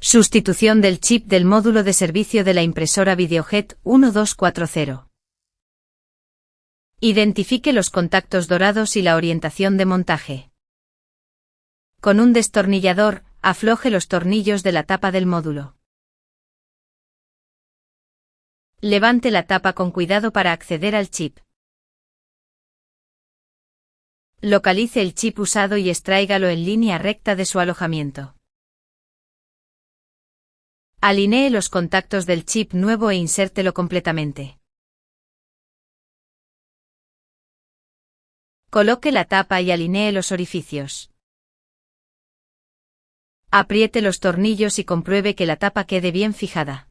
Sustitución del chip del módulo de servicio de la impresora Videojet 1240. Identifique los contactos dorados y la orientación de montaje. Con un destornillador, afloje los tornillos de la tapa del módulo. Levante la tapa con cuidado para acceder al chip. Localice el chip usado y extráigalo en línea recta de su alojamiento. Alinee los contactos del chip nuevo e insértelo completamente. Coloque la tapa y alinee los orificios. Apriete los tornillos y compruebe que la tapa quede bien fijada.